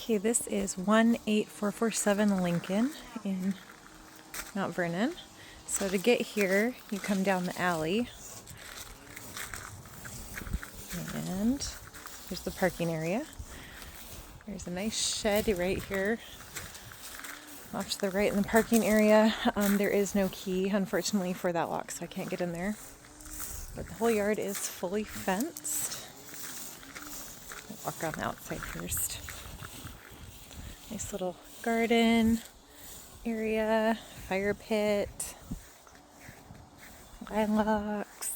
Okay, this is 18447 Lincoln in Mount Vernon. So to get here, you come down the alley, and here's the parking area. There's a nice shed right here. Off to the right in the parking area. There is no key, unfortunately, for that lock, so I can't get in there. But the whole yard is fully fenced. I'll walk around the outside first. Nice little garden area, fire pit, lilacs.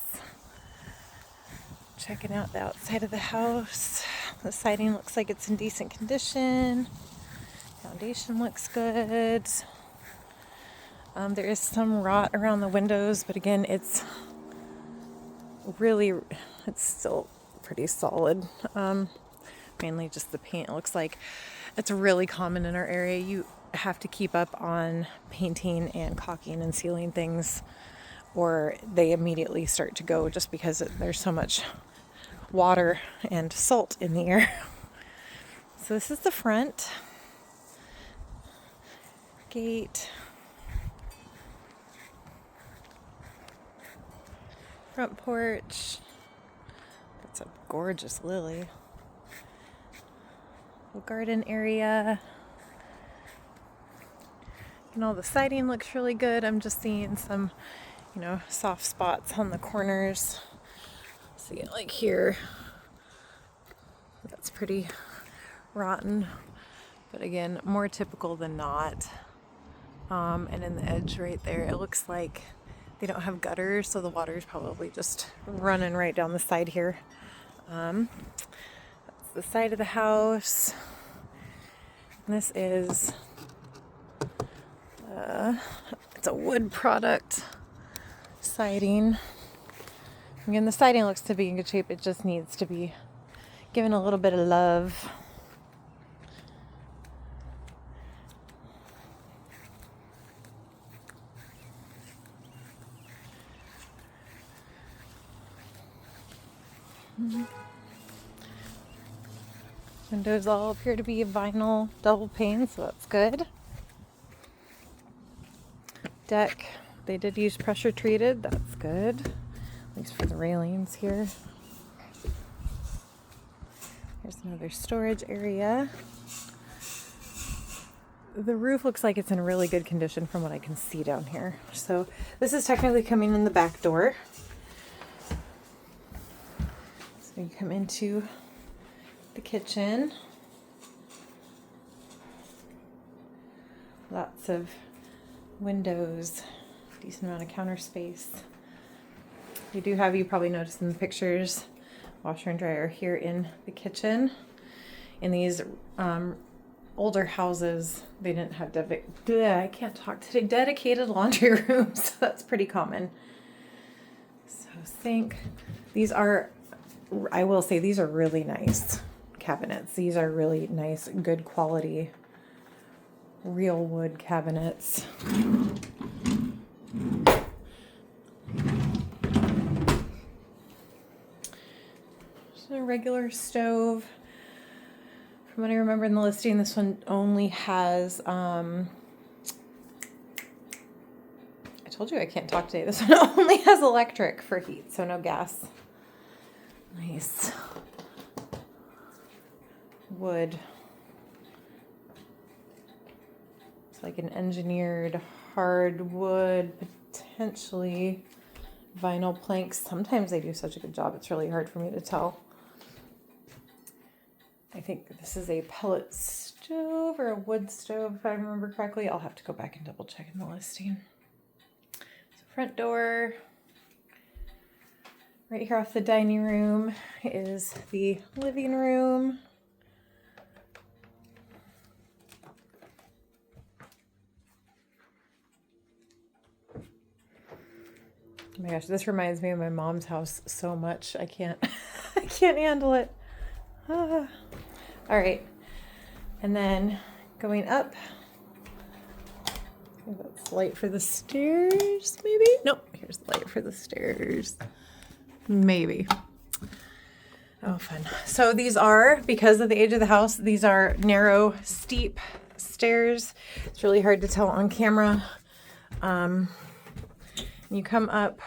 Checking out the outside of the house. The siding looks like it's in decent condition. Foundation looks good. There is some rot around the windows, but again, it's still pretty solid. Mainly just the paint. It looks like it's really common in our area. You have to keep up on painting and caulking and sealing things, or they immediately start to go just because there's so much water and salt in the air. So this is the front gate. Front porch. That's a gorgeous lily. Little garden area. And all the siding looks really good. I'm just seeing some, soft spots on the corners. See it like here. That's pretty rotten. But again, more typical than not. And in the edge right there, it looks like they don't have gutters, so the water's probably just running right down the side here. That's the side of the house. And this is, it's a wood product siding. Again, the siding looks to be in good shape. It just needs to be given a little bit of love. Windows all appear to be vinyl double pane, so that's good. Deck, they did use pressure treated, that's good. At least for the railings here. Here's another storage area. The roof looks like it's in really good condition from what I can see down here. So this is technically coming in the back door. So you come into the kitchen. Lots of windows, decent amount of counter space. You probably noticed in the pictures, washer and dryer here in the kitchen. In these older houses, they didn't have dedicated laundry rooms. So that's pretty common. So sink. I will say these are really nice cabinets. These are really nice, good quality, real wood cabinets. Just a regular stove. From what I remember in the listing, this one only has, I told you I can't talk today. This one only has electric for heat, so no gas. Nice wood. It's like an engineered hardwood, potentially vinyl planks. Sometimes they do such a good job, it's really hard for me to tell. I think this is a pellet stove or a wood stove, if I remember correctly. I'll have to go back and double check in the listing. So front door. Right here off the dining room is the living room. Oh my gosh, this reminds me of my mom's house so much. I can't handle it. All right. And then going up, that's light for the stairs, maybe? Nope, here's the light for the stairs. Maybe. Oh, fun. So these are, because of the age of the house, these are narrow, steep stairs. It's really hard to tell on camera. You come up,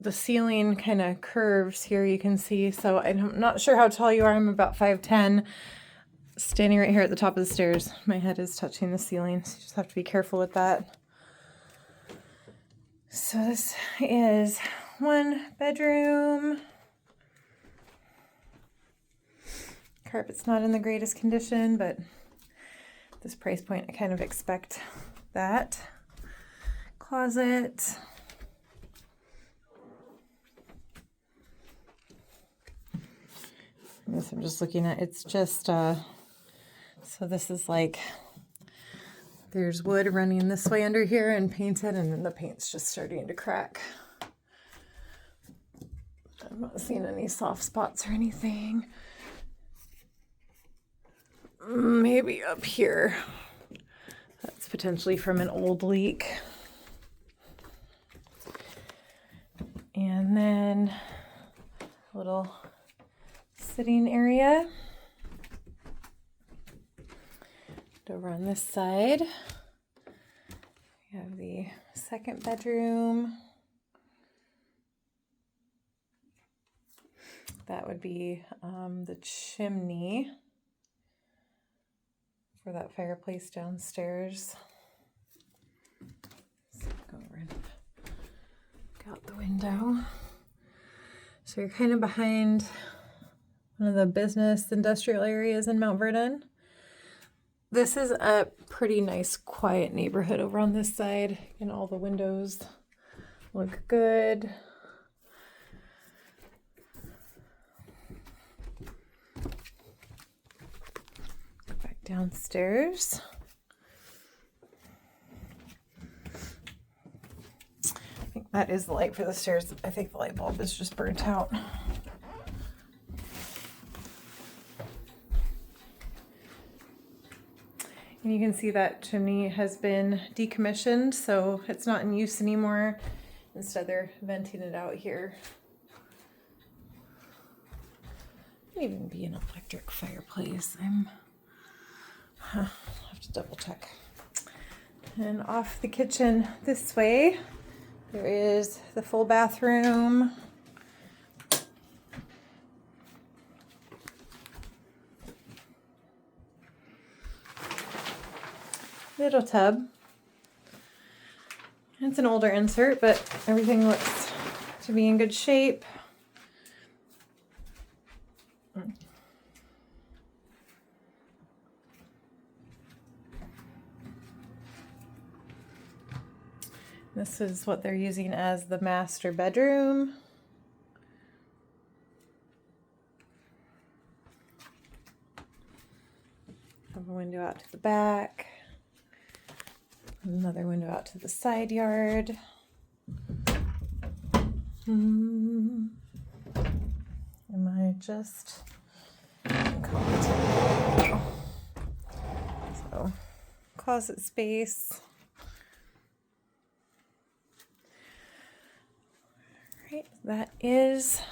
the ceiling kind of curves here, you can see. So I'm not sure how tall you are. I'm about 5'10", standing right here at the top of the stairs. My head is touching the ceiling, so you just have to be careful with that. So this is one bedroom. Carpet's not in the greatest condition, but at this price point, I kind of expect that. Closet. This I'm just looking at. It's just, so this is like, there's wood running this way under here and painted, and then the paint's just starting to crack. I'm not seeing any soft spots or anything. Maybe up here. That's potentially from an old leak. And then a little sitting area. Over on this side, we have the second bedroom. That would be the chimney for that fireplace downstairs. So go over and look out the window. So you're kind of behind one of the business industrial areas in Mount Vernon. This is a pretty nice, quiet neighborhood over on this side, and all the windows look good. Go back downstairs. I think that is the light for the stairs. I think the light bulb is just burnt out. And you can see that chimney has been decommissioned, so it's not in use anymore. Instead, they're venting it out here. Might even be an electric fireplace. I'll have to double check. And off the kitchen this way, there is the full bathroom. Little tub. It's an older insert, but everything looks to be in good shape. This is what they're using as the master bedroom. Have a window out to the back. Another window out to the side yard. Am I just so closet space. All right, that is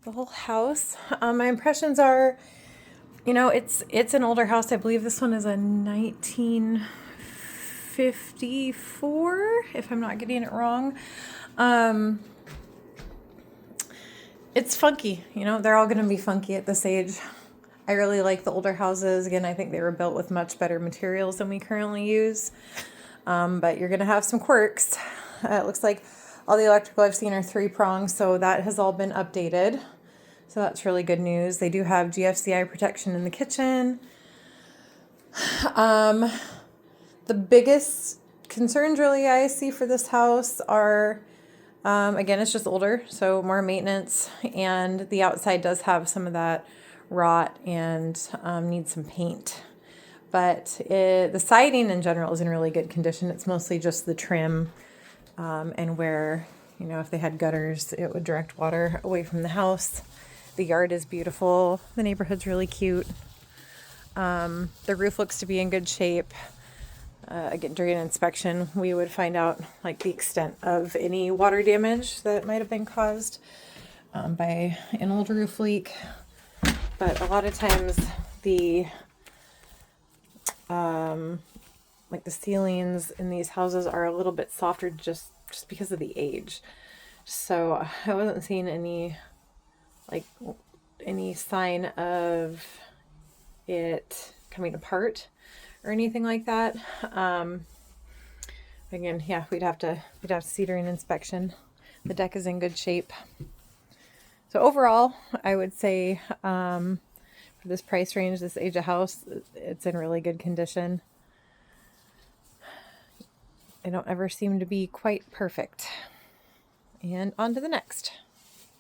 the whole house. My impressions are, you know, it's an older house. I believe this one is a 1954, if I'm not getting it wrong. It's funky, you know, they're all going to be funky at this age. I really like the older houses. Again, I think they were built with much better materials than we currently use. But you're going to have some quirks. It looks like all the electrical I've seen are 3-prong, so that has all been updated. So that's really good news. They do have GFCI protection in the kitchen. The biggest concerns really I see for this house are, again, it's just older, so more maintenance, and the outside does have some of that rot and needs some paint. But the siding in general is in really good condition. It's mostly just the trim and where, you know, if they had gutters, it would direct water away from the house. The yard is beautiful. The neighborhood's really cute. The roof looks to be in good shape. Again, during an inspection, we would find out like the extent of any water damage that might have been caused. by an old roof leak. But a lot of times the like the ceilings in these houses are a little bit softer just because of the age. So I wasn't seeing any sign of it coming apart or anything like that. Again, yeah, we'd have to see during inspection. The deck is in good shape. So overall, I would say for this price range, this age of house, it's in really good condition. They don't ever seem to be quite perfect. And on to the next.